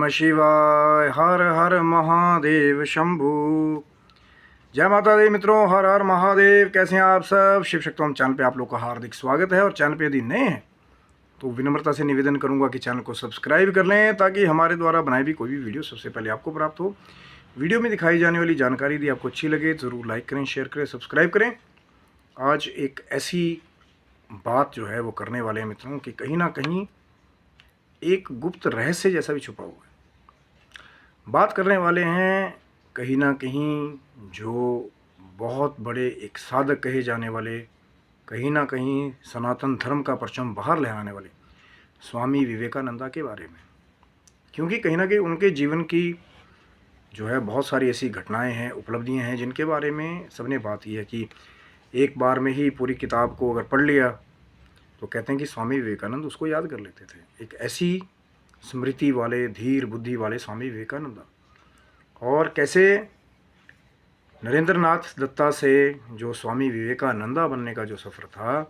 नमः शिवाय। हर हर महादेव शंभू। जय माता दी मित्रों, हर हर महादेव। कैसे हैं आप सब? शिव शक्तम चैनल पे आप लोग का हार्दिक स्वागत है। और चैनल पे यदि नए हैं तो विनम्रता से निवेदन करूंगा कि चैनल को सब्सक्राइब कर लें ताकि हमारे द्वारा बनाई भी कोई भी वीडियो सबसे पहले आपको प्राप्त हो। वीडियो में दिखाई जाने वाली जानकारी यदि आपको अच्छी लगे ज़रूर लाइक करें, शेयर करें, सब्सक्राइब करें। आज एक ऐसी बात जो है वो करने वाले हैं मित्रों कि कहीं ना कहीं एक गुप्त रहस्य जैसा भी छुपा हुआ है। बात करने वाले हैं कहीं ना कहीं जो बहुत बड़े एक साधक कहे जाने वाले, कहीं ना कहीं सनातन धर्म का परचम बाहर लहराने वाले स्वामी विवेकानंदा के बारे में। क्योंकि कहीं ना कहीं उनके जीवन की जो है बहुत सारी ऐसी घटनाएं हैं, उपलब्धियां हैं जिनके बारे में सबने बात की है कि एक बार में ही पूरी किताब को अगर पढ़ लिया तो कहते हैं कि स्वामी विवेकानंद उसको याद कर लेते थे। एक ऐसी स्मृति वाले, धीर बुद्धि वाले स्वामी विवेकानंद। और कैसे नरेंद्र नाथ दत्ता से जो स्वामी विवेकानंदा बनने का जो सफ़र था,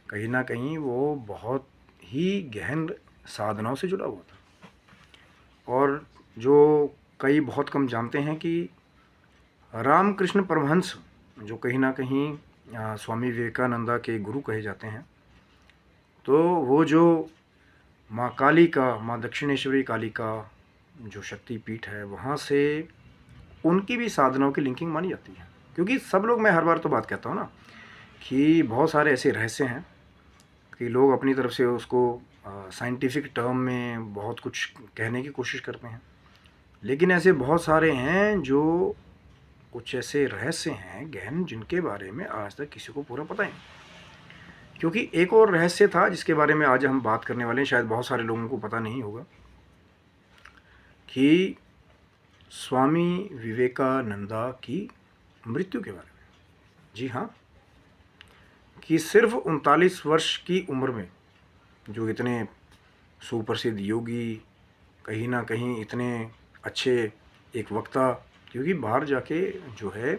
कहीं ना कहीं वो बहुत ही गहन साधनाओं से जुड़ा हुआ था। और जो कई बहुत कम जानते हैं कि रामकृष्ण परमहंस जो कहीं ना कहीं स्वामी विवेकानंदा के गुरु कहे जाते हैं, तो वो जो माँ काली का, माँ दक्षिणेश्वरी काली का जो शक्तिपीठ है, वहाँ से उनकी भी साधनाओं की लिंकिंग मानी जाती है। क्योंकि सब लोग, मैं हर बार तो बात कहता हूँ ना कि बहुत सारे ऐसे रहस्य हैं कि लोग अपनी तरफ से उसको साइंटिफिक टर्म में बहुत कुछ कहने की कोशिश करते हैं, लेकिन ऐसे बहुत सारे हैं जो कुछ ऐसे रहस्य हैं गहन जिनके बारे में आज तक किसी को पूरा पता ही नहीं। क्योंकि एक और रहस्य था जिसके बारे में आज हम बात करने वाले हैं, शायद बहुत सारे लोगों को पता नहीं होगा, कि स्वामी विवेकानंदा की मृत्यु के बारे में। जी हाँ, कि सिर्फ 39 वर्ष की उम्र में जो इतने सुप्रसिद्ध योगी, कहीं ना कहीं इतने अच्छे एक वक्ता, क्योंकि बाहर जाके जो है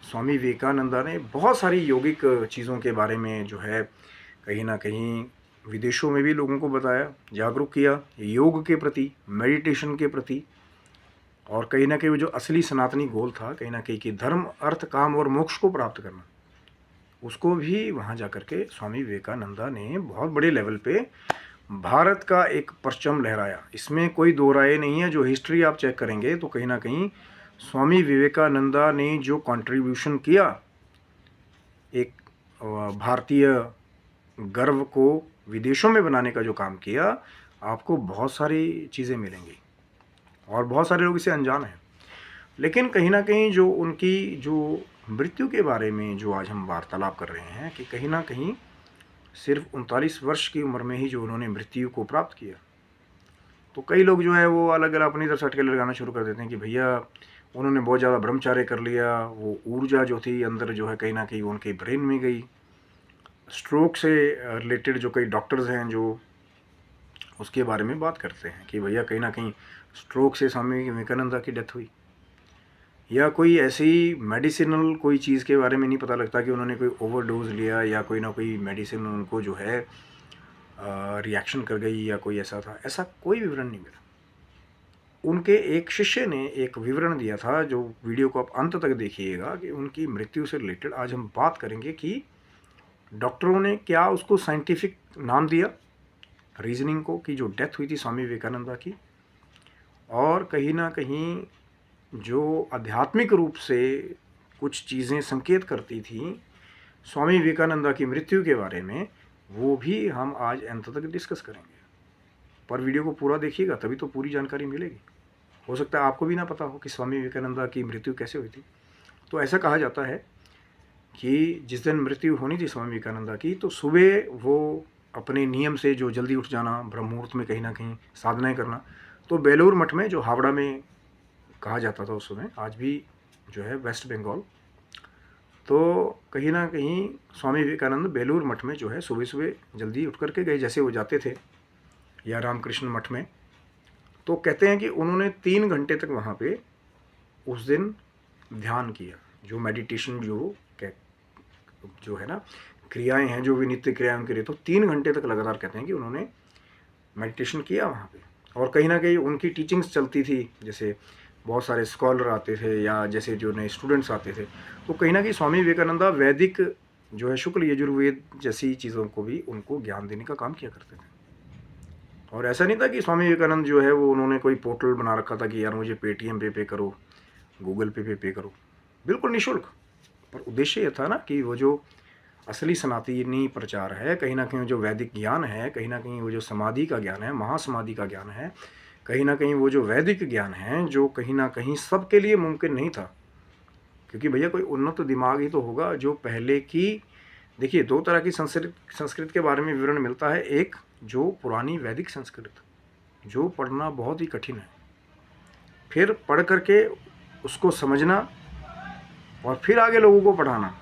स्वामी विवेकानंदा ने बहुत सारी यौगिक चीज़ों के बारे में जो है कहीं ना कहीं विदेशों में भी लोगों को बताया, जागरूक किया योग के प्रति, मेडिटेशन के प्रति। और कहीं ना कहीं वो जो असली सनातनी गोल था, कहीं ना कहीं कि धर्म, अर्थ, काम और मोक्ष को प्राप्त करना, उसको भी वहाँ जा कर के स्वामी विवेकानंदा ने बहुत बड़े लेवल पे भारत का एक परचम लहराया। इसमें कोई दो राय नहीं है। जो हिस्ट्री आप चेक करेंगे तो कहीं ना कहीं स्वामी विवेकानंदा ने जो कंट्रीब्यूशन किया एक भारतीय गर्व को विदेशों में बनाने का जो काम किया, आपको बहुत सारी चीज़ें मिलेंगी और बहुत सारे लोग इसे अनजान हैं। लेकिन कहीं ना कहीं जो उनकी जो मृत्यु के बारे में जो आज हम वार्तालाप कर रहे हैं कि कहीं ना कहीं सिर्फ 39 वर्ष की उम्र में ही जो उन्होंने मृत्यु को प्राप्त किया, तो कई लोग जो है वो अलग अलग अपनी तरफ से अटकलें लगाना शुरू कर देते हैं कि भैया उन्होंने बहुत ज़्यादा ब्रह्मचार्य कर लिया, वो ऊर्जा जो थी अंदर जो है कहीं ना कहीं उनके ब्रेन में गई। स्ट्रोक से रिलेटेड जो कई डॉक्टर्स हैं जो उसके बारे में बात करते हैं कि भैया कहीं ना कहीं स्ट्रोक से स्वामी विवेकानंदा की डेथ हुई, या कोई ऐसी मेडिसिनल कोई चीज़ के बारे में नहीं पता लगता कि उन्होंने कोई ओवरडोज लिया या कोई ना कोई मेडिसिन उनको जो है रिएक्शन कर गई या कोई ऐसा था। ऐसा कोई विवरण नहीं मिला। उनके एक शिष्य ने एक विवरण दिया था, जो वीडियो को आप अंत तक देखिएगा, कि उनकी मृत्यु से रिलेटेड आज हम बात करेंगे कि डॉक्टरों ने क्या उसको साइंटिफिक नाम दिया रीजनिंग को, कि जो डेथ हुई थी स्वामी विवेकानंदा की, और कहीं ना कहीं जो आध्यात्मिक रूप से कुछ चीज़ें संकेत करती थी स्वामी विवेकानंदा की मृत्यु के बारे में, वो भी हम आज अंत तक डिस्कस करेंगे। पर वीडियो को पूरा देखिएगा तभी तो पूरी जानकारी मिलेगी। हो सकता है आपको भी ना पता हो कि स्वामी विवेकानंदा की मृत्यु कैसे हुई थी। तो ऐसा कहा जाता है कि जिस दिन मृत्यु होनी थी स्वामी विवेकानंदा की, तो सुबह वो अपने नियम से जो जल्दी उठ जाना, ब्रह्म मुहूर्त में कहीं ना कहीं साधनाएं करना, तो बेलूर मठ में, जो हावड़ा में कहा जाता था उस समय, आज भी जो है वेस्ट बंगाल, तो कहीं ना कहीं स्वामी विवेकानंद बेलूर मठ में जो है सुबह सुबह जल्दी उठ करके गए, जैसे वो जाते थे, या रामकृष्ण मठ में। तो कहते हैं कि उन्होंने 3 घंटे तक वहाँ पे उस दिन ध्यान किया, जो मेडिटेशन जो है ना क्रियाएं हैं, जो भी नित्य क्रियाएं उनके लिए, तो 3 घंटे तक लगातार कहते हैं कि उन्होंने मेडिटेशन किया वहाँ पे। और कहीं ना कहीं उनकी टीचिंग्स चलती थी, जैसे बहुत सारे स्कॉलर आते थे या जैसे जो नए स्टूडेंट्स आते थे, तो कहीं ना कहीं स्वामी विवेकानंदा वैदिक जो है शुक्ल यजुर्वेद जैसी चीज़ों को भी उनको ज्ञान देने का काम किया करते थे। और ऐसा नहीं था कि स्वामी विवेकानंद जो है वो उन्होंने कोई पोर्टल बना रखा था कि यार मुझे पेटीएम पे करो, गूगल पे पे करो, बिल्कुल निःशुल्क। पर उद्देश्य ये था ना कि वो जो असली सनातनी प्रचार है, कहीं ना कहीं जो वैदिक ज्ञान है, कहीं ना कहीं वो जो समाधि का ज्ञान है, महासमाधि का ज्ञान है, कहीं ना कहीं वो जो वैदिक ज्ञान है, जो कहीं ना कहीं सबके लिए मुमकिन नहीं था। क्योंकि भैया कोई उन्नत दिमाग ही तो होगा जो पहले की, देखिए दो तरह की संस्कृत के बारे में विवरण मिलता है। एक जो पुरानी वैदिक संस्कृत, जो पढ़ना बहुत ही कठिन है, फिर पढ़ करके उसको समझना और फिर आगे लोगों को पढ़ाना,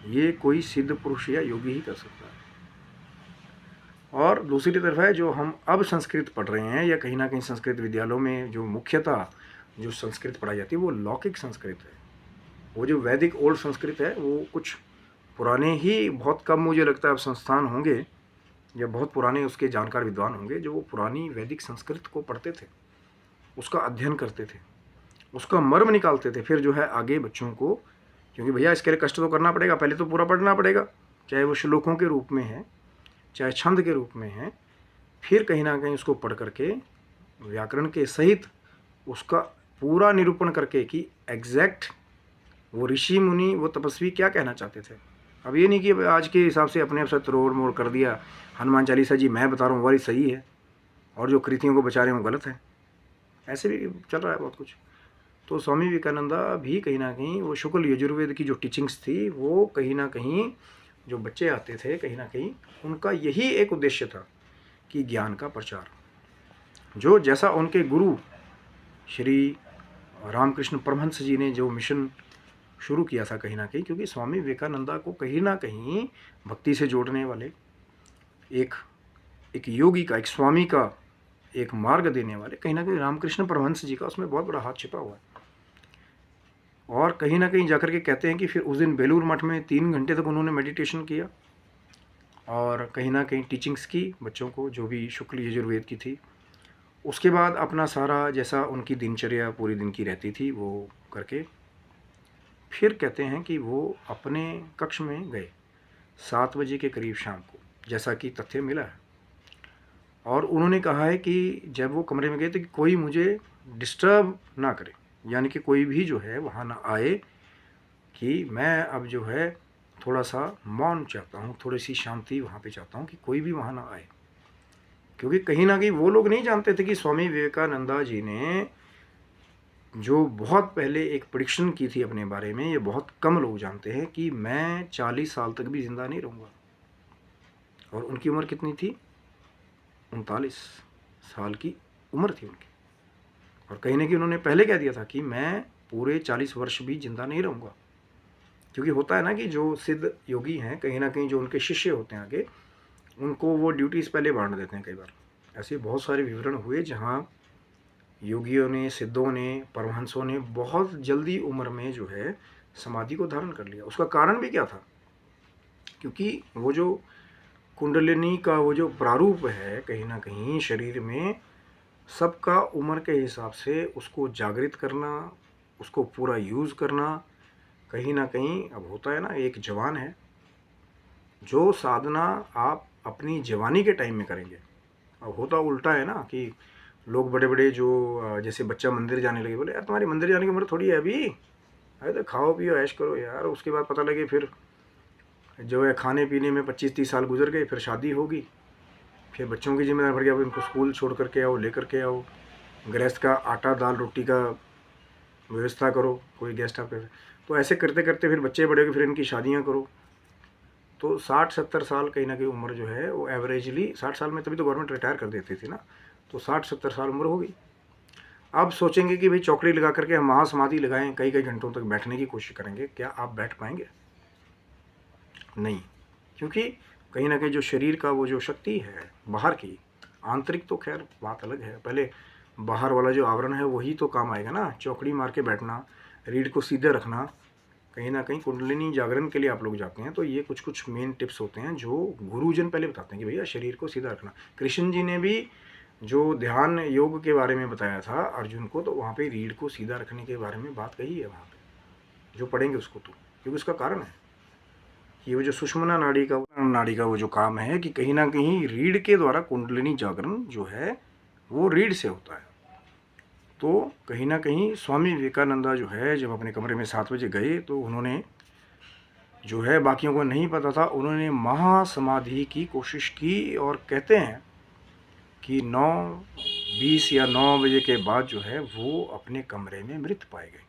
ये कोई सिद्ध पुरुष या योगी ही कर सकता है। और दूसरी तरफ है जो हम अब संस्कृत पढ़ रहे हैं, या कहीं ना कहीं संस्कृत विद्यालयों में जो मुख्यतः जो संस्कृत पढ़ाई जाती है वो लौकिक संस्कृत है। वो जो वैदिक ओल्ड संस्कृत है वो कुछ पुराने ही, बहुत कम मुझे लगता है अब संस्थान होंगे या बहुत पुराने उसके जानकार विद्वान होंगे जो वो पुरानी वैदिक संस्कृत को पढ़ते थे, उसका अध्ययन करते थे, उसका मर्म निकालते थे, फिर जो है आगे बच्चों को, क्योंकि भैया इसके लिए कष्ट तो करना पड़ेगा, पहले तो पूरा पढ़ना पड़ेगा, चाहे वो श्लोकों के रूप में है चाहे छंद के रूप में है, फिर कहीं ना कहीं उसको पढ़ करके व्याकरण के सहित उसका पूरा निरूपण करके कि एग्जैक्ट वो ऋषि मुनि वो तपस्वी क्या कहना चाहते थे। अब ये नहीं कि आज के हिसाब से अपने आप से तोड़ मोड़ कर दिया, हनुमान चालीसा जी मैं बता रहा हूँ वही सही है और जो कृतियों को बचा रहे हैं वो गलत है, ऐसे भी चल रहा है बहुत कुछ। तो स्वामी विवेकानंदा भी कहीं ना कहीं वो शुक्ल यजुर्वेद की जो टीचिंग्स थी वो कहीं ना कहीं जो बच्चे आते थे, कहीं ना कहीं उनका यही एक उद्देश्य था कि ज्ञान का प्रचार, जो जैसा उनके गुरु श्री रामकृष्ण परमहंस जी ने जो मिशन शुरू किया था कहीं ना कहीं, क्योंकि स्वामी विवेकानंदा को कहीं ना कहीं भक्ति से जोड़ने वाले, एक योगी का, एक स्वामी का एक मार्ग देने वाले, कहीं ना कहीं रामकृष्ण परमहंस जी का उसमें बहुत बड़ा हाथ छिपा हुआ है। और कहीं ना कहीं जाकर के कहते हैं कि फिर उस दिन बेलूर मठ में 3 घंटे तक उन्होंने मेडिटेशन किया और कहीं ना कहीं टीचिंग्स की बच्चों को, जो भी शुक्ल यजुर्वेद की थी। उसके बाद अपना सारा जैसा उनकी दिनचर्या पूरी दिन की रहती थी वो करके फिर कहते हैं कि वो अपने कक्ष में गए 7 बजे के करीब शाम को, जैसा कि तथ्य मिला है। और उन्होंने कहा है कि जब वो कमरे में गए तो कि कोई मुझे डिस्टर्ब ना करे, यानी कि कोई भी जो है वहाँ ना आए, कि मैं अब जो है थोड़ा सा मौन चाहता हूँ, थोड़ी सी शांति वहाँ पे चाहता हूँ, कि कोई भी वहाँ ना आए। क्योंकि कहीं ना कहीं वो लोग नहीं जानते थे कि स्वामी विवेकानंदा जी ने जो बहुत पहले एक प्रेडिक्शन की थी अपने बारे में, ये बहुत कम लोग जानते हैं कि मैं 40 साल तक भी ज़िंदा नहीं रहूँगा। और उनकी उम्र कितनी थी? 39 साल की उम्र थी उनकी। और कहीं ना कहीं उन्होंने पहले कह दिया था कि मैं पूरे 40 वर्ष भी जिंदा नहीं रहूँगा। क्योंकि होता है ना कि जो सिद्ध योगी हैं, कहीं ना कहीं जो उनके शिष्य होते हैं आगे, उनको वो ड्यूटीज़ पहले बांट देते हैं। कई बार ऐसे बहुत सारे विवरण हुए जहाँ योगियों ने, सिद्धों ने, परमहंसों ने बहुत जल्दी उम्र में जो है समाधि को धारण कर लिया। उसका कारण भी क्या था? क्योंकि वो जो कुंडलिनी का वो जो प्रारूप है कहीं ना कहीं शरीर में, सबका उम्र के हिसाब से उसको जागृत करना, उसको पूरा यूज़ करना, कहीं ना कहीं अब होता है ना, एक जवान है, जो साधना आप अपनी जवानी के टाइम में करेंगे। अब होता उल्टा है ना कि लोग बड़े बड़े जो जैसे बच्चा मंदिर जाने लगे, बोले यार तुम्हारी मंदिर जाने की उम्र थोड़ी है अभी, अरे तो खाओ पियो ऐश करो यार। उसके बाद पता लगे फिर जो है खाने पीने में 25-30 साल गुजर गए, फिर शादी होगी, फिर बच्चों की जिम्मेदारी बढ़ गया, अब इनको स्कूल छोड़ करके आओ, लेकर के आओ, गृहस्थ का आटा दाल रोटी का व्यवस्था करो, कोई गेस्ट आपके, तो ऐसे करते करते फिर बच्चे बड़े हो गए, फिर इनकी शादियाँ करो। तो 60-70 साल कहीं ना कहीं उम्र जो है वो एवरेजली 60 साल में, तभी तो गवर्नमेंट रिटायर कर देती थी ना, तो 60-70 साल उम्र हो गई। अब सोचेंगे कि भाई चौकड़ी लगा करके हम महासमाधि लगाएं, कई कई घंटों तक बैठने की कोशिश करेंगे, क्या आप बैठ पाएंगे? नहीं। क्योंकि कहीं ना कहीं जो शरीर का वो जो शक्ति है बाहर की, आंतरिक तो खैर बात अलग है, पहले बाहर वाला जो आवरण है वही तो काम आएगा ना। चौकड़ी मार के बैठना, रीढ़ को सीधे रखना, कहीं ना कहीं कुंडलिनी जागरण के लिए आप लोग जाते हैं तो ये कुछ कुछ मेन टिप्स होते हैं जो गुरुजन पहले बताते हैं कि भैया शरीर को सीधा रखना। कृष्ण जी ने भी जो ध्यान योग के बारे में बताया था अर्जुन को, तो वहाँ पे रीढ़ को सीधा रखने के बारे में बात कही है वहाँ पे, जो पढ़ेंगे उसको, तो क्योंकि उसका कारण है कि वो जो सुषुम्ना नाड़ी का वो जो काम है कि कहीं ना कहीं रीढ़ के द्वारा कुंडलिनी जागरण जो है वो रीढ़ से होता है। तो कहीं ना कहीं स्वामी विवेकानंदा जो है जब अपने कमरे में 7 बजे गए तो उन्होंने जो है, बाकियों को नहीं पता था, उन्होंने महासमाधि की कोशिश की और कहते हैं कि 9:20 या 9 बजे के बाद जो है वो अपने कमरे में मृत पाए गए।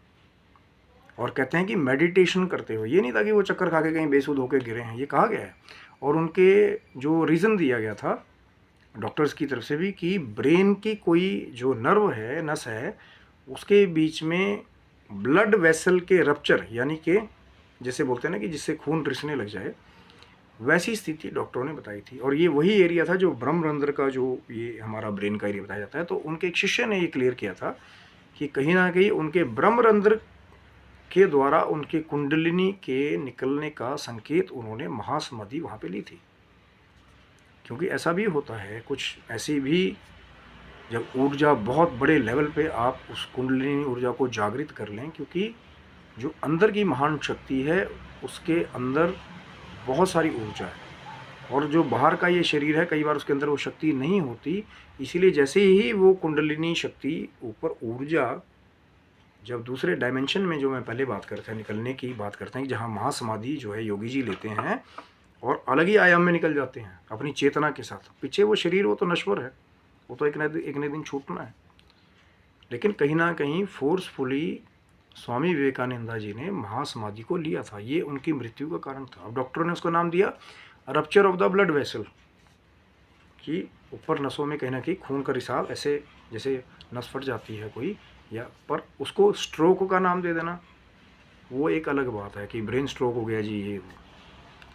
और कहते हैं कि मेडिटेशन करते हुए, ये नहीं था कि वो चक्कर खा के कहीं बेसुध होकर गिरे हैं, ये कहा गया है। और उनके जो रीज़न दिया गया था डॉक्टर्स की तरफ से भी कि ब्रेन की कोई जो नर्व है, नस है, उसके बीच में ब्लड वेसल के रप्चर, यानी कि जैसे बोलते हैं ना कि जिससे खून रिसने लग जाए, वैसी स्थिति डॉक्टरों ने बताई थी। और ये वही एरिया था जो ब्रह्मरंध्र का, जो ये हमारा ब्रेन का एरिया बताया जाता है। तो उनके एक शिष्य ने ये क्लियर किया था कि कहीं ना कहीं उनके ब्रह्मरंध्र के द्वारा उनके कुंडलिनी के निकलने का संकेत उन्होंने महासमाधि वहाँ पे ली थी। क्योंकि ऐसा भी होता है, कुछ ऐसी भी, जब ऊर्जा बहुत बड़े लेवल पे आप उस कुंडलिनी ऊर्जा को जागृत कर लें, क्योंकि जो अंदर की महान शक्ति है उसके अंदर बहुत सारी ऊर्जा है, और जो बाहर का ये शरीर है कई बार उसके अंदर वो शक्ति नहीं होती। इसीलिए जैसे ही वो कुंडलिनी शक्ति ऊपर ऊर्जा जब दूसरे डायमेंशन में, जो मैं पहले बात करता निकलने की बात करते हैं कि जहाँ महासमाधि जो है योगी जी लेते हैं और अलग ही आयाम में निकल जाते हैं अपनी चेतना के साथ। पीछे वो शरीर वो तो नश्वर है, वो तो एक न दिन छूटना है। लेकिन कहीं ना कहीं फोर्सफुली स्वामी विवेकानंदा जी ने महासमाधि को लिया था, ये उनकी मृत्यु का कारण था। अब डॉक्टरों ने उसका नाम दिया rupture of the blood vessel, कि ऊपर नसों में कहीं ना कहीं खून का रिसाव, ऐसे जैसे नस फट जाती है कोई, या पर उसको स्ट्रोक का नाम दे देना वो एक अलग बात है कि ब्रेन स्ट्रोक हो गया जी, ये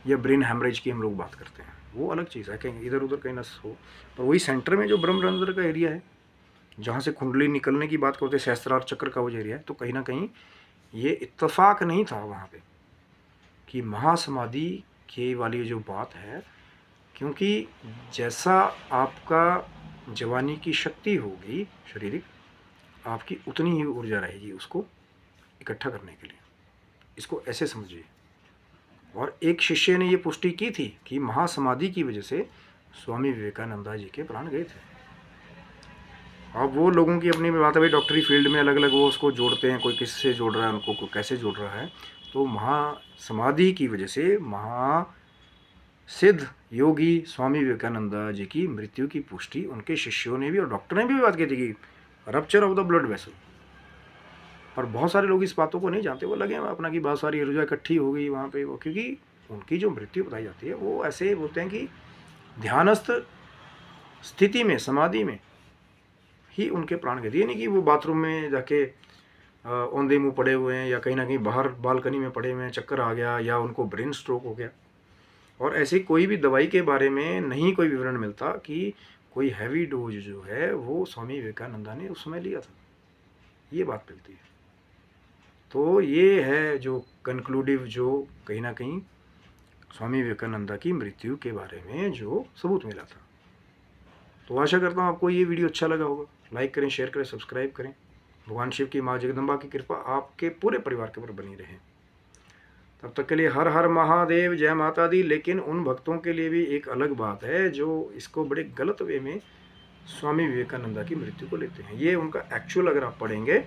या ब्रेन हेमरेज की हम लोग बात करते हैं, वो अलग चीज़ है। कहीं इधर उधर कहीं नस हो, पर वही सेंटर में जो ब्रह्मरंध्र का एरिया है जहाँ से कुंडली निकलने की बात करते हैं, सहस्त्रार चक्र का वो एरिया है, तो कहीं ना कहीं ये इत्तेफाक नहीं था वहाँ पे कि महासमाधि के वाली जो बात है। क्योंकि जैसा आपका जवानी की शक्ति होगी शारीरिक, आपकी उतनी ही ऊर्जा रहेगी उसको इकट्ठा करने के लिए, इसको ऐसे समझिए। और एक शिष्य ने ये पुष्टि की थी कि महासमाधि की वजह से स्वामी विवेकानंदा जी के प्राण गए थे। अब वो लोगों की अपनी बात है भाई, डॉक्टरी फील्ड में अलग अलग वो उसको जोड़ते हैं, कोई किससे जोड़ रहा है उनको, कोई कैसे जोड़ रहा है। तो महासमाधि की वजह से महासिद्ध योगी स्वामी विवेकानंदा जी की मृत्यु की पुष्टि उनके शिष्यों ने भी और डॉक्टर ने भी बात की थी कि rupture of the blood vessel. पर बहुत सारे लोग इस बातों को नहीं जानते, वो लगे अपना कि बहुत सारी ऊर्जा इकट्ठी हो गई वहाँ पे वो, क्योंकि उनकी जो मृत्यु बताई जाती है वो ऐसे बोलते हैं कि ध्यानस्थ स्थिति में, समाधि में ही उनके प्राण गए। ये नहीं कि वो बाथरूम में जाके औंधे मुँह पड़े हुए हैं, या कहीं ना कहीं बाहर बालकनी में पड़े हुए हैं, चक्कर आ गया, या उनको ब्रेन स्ट्रोक हो गया। और ऐसी कोई भी दवाई के बारे में नहीं कोई विवरण मिलता कि कोई हैवी डोज जो है वो स्वामी विवेकानंदा ने उस समय लिया था, ये बात मिलती है। तो ये है जो कंक्लूडिव, जो कहीं ना कहीं स्वामी विवेकानंदा की मृत्यु के बारे में जो सबूत मिला था। तो आशा करता हूँ आपको ये वीडियो अच्छा लगा होगा। लाइक करें, शेयर करें, सब्सक्राइब करें। भगवान शिव की माँ जगदम्बा की कृपा आपके पूरे परिवार के ऊपर बनी रहे। तब तक के लिए हर हर महादेव, जय माता दी। लेकिन उन भक्तों के लिए भी एक अलग बात है जो इसको बड़े गलत वे में स्वामी विवेकानंदा की मृत्यु को लेते हैं। ये उनका एक्चुअल अगर आप पढ़ेंगे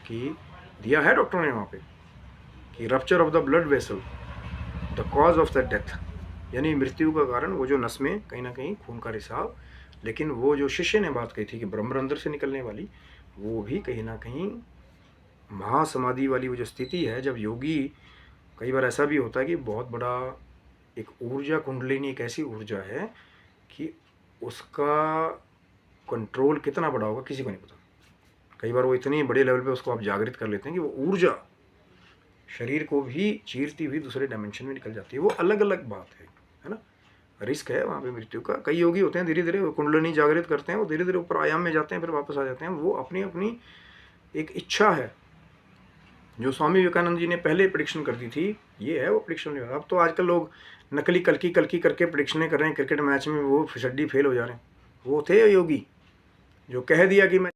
कि दिया है डॉक्टरों ने वहाँ पे कि rupture of the blood vessel the cause of the death, यानी मृत्यु का कारण वो जो नस में कहीं ना कहीं खून का रिसाव। लेकिन वो जो शिष्य ने बात कही थी कि ब्रह्मरंध्र से निकलने वाली, वो भी कहीं ना कहीं महासमाधि वाली वो जो स्थिति है, जब योगी, कई बार ऐसा भी होता है कि बहुत बड़ा एक ऊर्जा कुंडलिनी एक ऐसी ऊर्जा है कि उसका कंट्रोल कितना बड़ा होगा किसी को नहीं पता। कई बार वो इतनी बड़े लेवल पे उसको आप जागृत कर लेते हैं कि वो ऊर्जा शरीर को भी चीरती हुई दूसरे डायमेंशन में निकल जाती है। वो अलग अलग बात है ना। रिस्क है वहाँ पे मृत्यु का। कई योगी होते हैं धीरे धीरे कुंडलिनी जागृत करते हैं, वो धीरे धीरे ऊपर आयाम में जाते हैं, फिर वापस आ जाते हैं। वो अपनी अपनी एक इच्छा है जो स्वामी विवेकानंद जी ने पहले प्रेडिक्शन कर दी थी, ये है वो प्रेडिक्शन नहीं हो रहा। अब तो आजकल लोग नकली कलकी करके प्रेडिक्शनें कर रहे हैं, क्रिकेट मैच में वो फिसड्डी फेल हो जा रहे हैं। वो थे योगी, जो कह दिया कि मैं